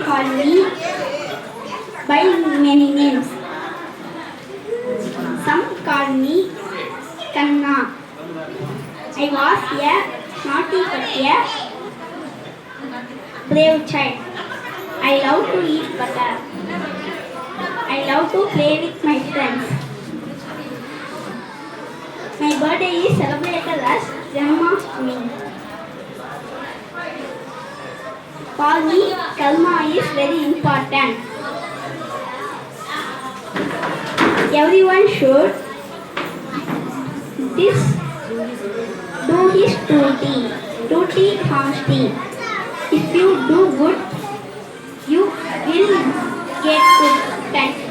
call me by many names. Some call me Kanna. I was a naughty but a brave child. I love to eat butter. I love to play with my friends. My birthday is celebrated as Janmashtami. For me, Kalma is very important. Everyone should do his duty. Duty honesty. If you do good, you will get good. Thank you.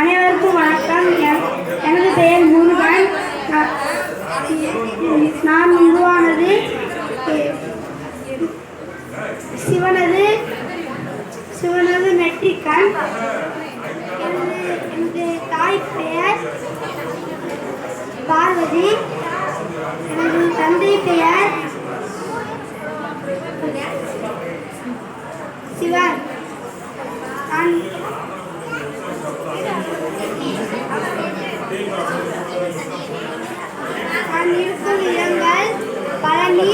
அனைவருக்கும் வணக்கம். எனது பெயர் முருகன். நான் உருவானது சிவனது மெட்ரிகன். எனது தாய் பெயர் பார்வதி. எனது தந்தை பெயர் சிவன். நான் இருக்கும் இடங்கள் Palani,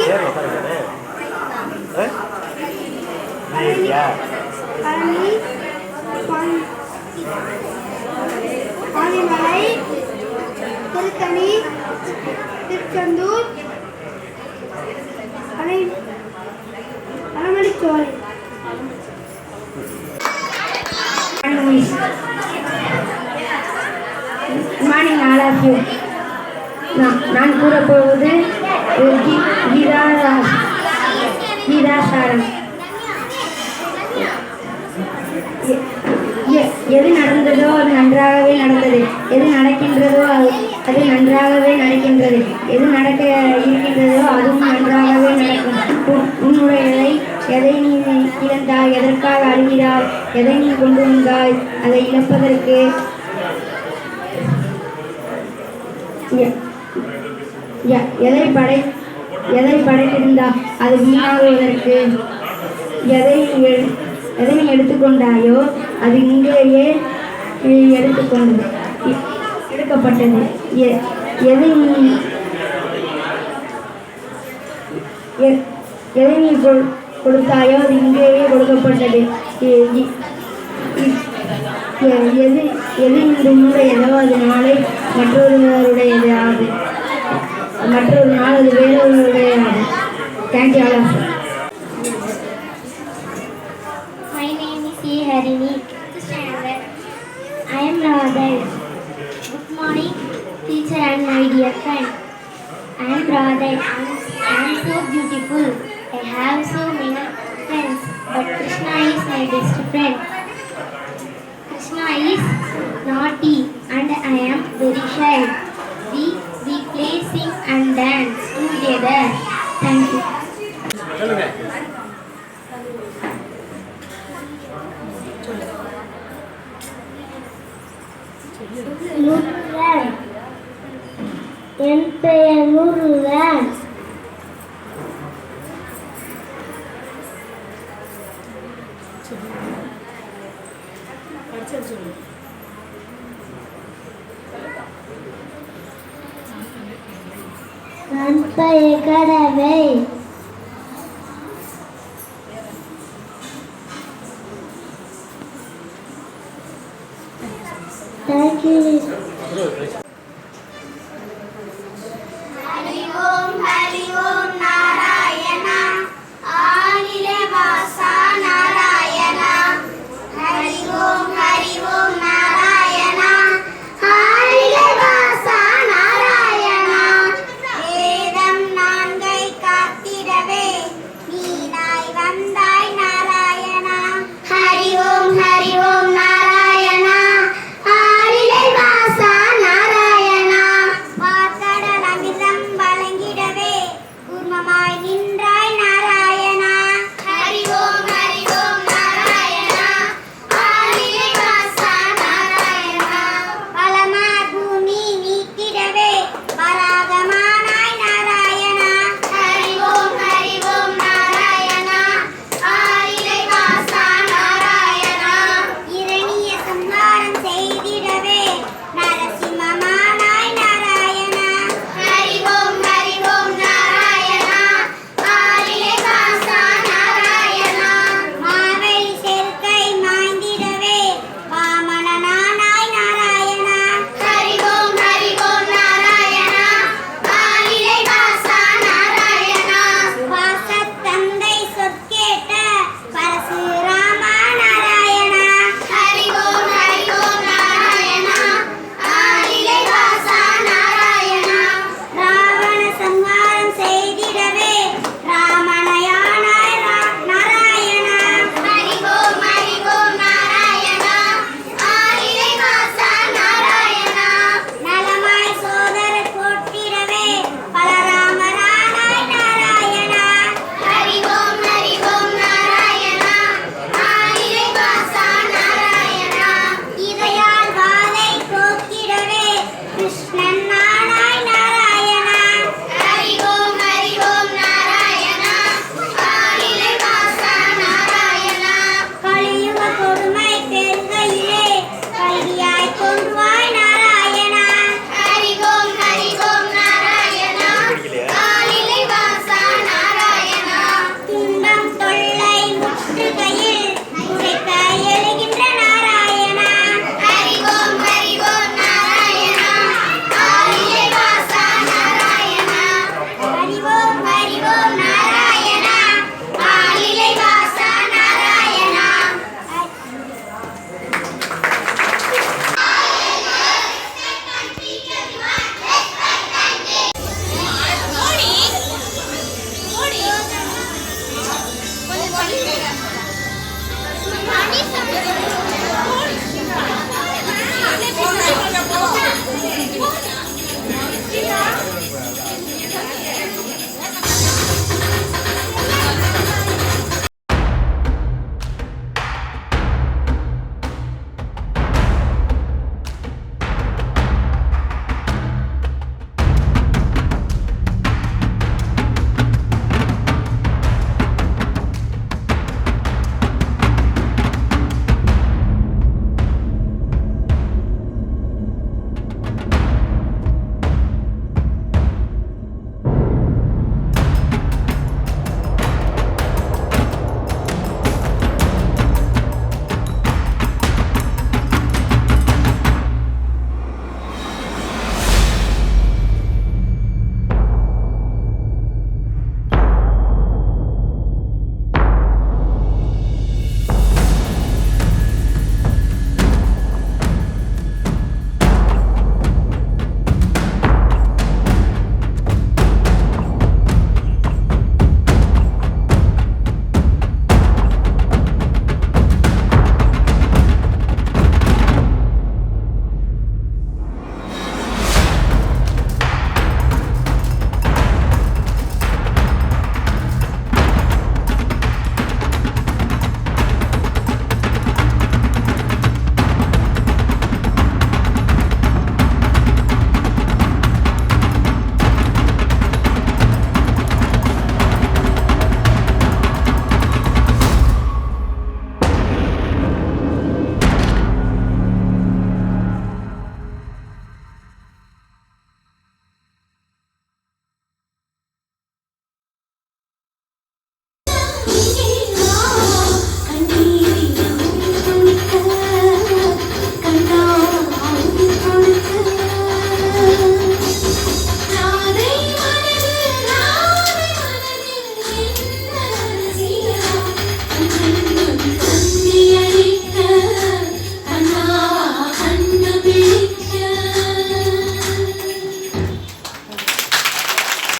Anaimalai, Tiruttani, Tiruchendur, Pazhamudircholai. Morning all of you. நான் கூறப்போவது கீதாசாரம். எது நடந்ததோ அது நன்றாகவே நடந்தது. எது நடக்கின்றதோ அது நன்றாகவே நடக்கின்றது. எது நடக்க இருக்கின்றதோ அதுவும் நன்றாகவே நடக்கும். உன்னுடையதை எதை நீ இழந்தாய், எதற்காக அழுகிறாய், எதை நீ கொண்டு வந்தாய், அதை இழப்பதற்கு எதை படைத்திருந்தா அது வீணாகுவதற்கு. எதை நீ எடுத்துக்கொண்டாயோ அது இங்கேயே எடுக்கப்பட்டது. எதை நீ கொடுத்தாயோ அது இங்கேயே கொடுக்கப்பட்டது. எது இன்று உன்னுடையதோ அது நாளை மற்றொருவருடையது ஆகுது. மற்றொரு நாள் அது வேறொருவருடையது. Thank you all of you. My name is E. Harini. I am Radha. Good morning, teacher and my dear friend. I am Radha. I am so beautiful. I have so many friends, but Krishna is my best friend. Krishna is naughty and I am very shy. We play, sing and dance together. Thank you. Murugan. என் பெயர் முருகன். நான் பெயர் கடவை. உண்டாக்கினீர். ஹரி ஓம் நாராயணா ஆனில வாசா நாராயணா. ஹரி ஓம் நாராயணா ஆனில வாசா நாராயணா. வேதம் நான்கை காத்திடவே நீனாய் வந்தாய் நாராயணா. ஹரி ஓம் நாராயணா ஆனிலை வாசா நாராயணா. வாக்கடல் அமிர்தம் வழங்கிடவே கூர்மமாய் நின்றாய் நாராயணா. ஹரி ஓம் நாராயணா ஆனிலை வாசா நாராயணா. பலமா பூமி நீக்கிடவே பராகமானாய் நாராயணா. ஹரி ஓம் நாராயணா ஆனிலை வாசா நாராயணா. இரணிய சம்ஹாரம் செய்திடவே நரசிம்மமானாய் நாராயணா. ஹரி ஓம் நாராயணா ஆனிலை வாசா நாராயணா. மாவெளி செருக்கை மாய்ந்திடவே வாமனனானாய் நாராயணா. ஹரி ஓம் நாராயணா ஆனிலை வாசா நாராயணா. வாசத்தந்தை சொற்கேட்ட பரசுராமா நாராயணா. ஹரி ஓம் நாராயணா ஆனிலை வாசா நாராயணா. ராவண சம்ஹாரம் செய்திடவே ராமனயானாய் நாராயணா. ஹரி ஓம் நாராயணா ஆனிலை வாசா நாராயணா. நலமாய் சோதரர் போற்றிடவே பலராமரானாய் நாராயணா. ஹரி ஓம் நாராயணா ஆனிலை வாசா நாராயணா. இதையால் வாதை போக்கிடவே கிருஷ்ணன் நானாய் நாராயணா. ஹரி ஓம் நாராயணா ஆனிலை வாசா நாராயணா. கலியுக கொடுமை பெருகையிலே கல்வியாய் கொன்றுவாய் நாராயணா. ஹரி ஓம் நாராயணா ஆனிலை வாசா நாராயணா. துன்பம் தொல்லை முற்றுகையில் உரைக்க எழுகின்ற நாராயணா. ஹரி ஓம் நாராயணா ஆனிலை வாசா நாராயணா. ஹரி ஓம் நாராயணா ஆனிலை வாசா நாராயணா. கொஞ்சம்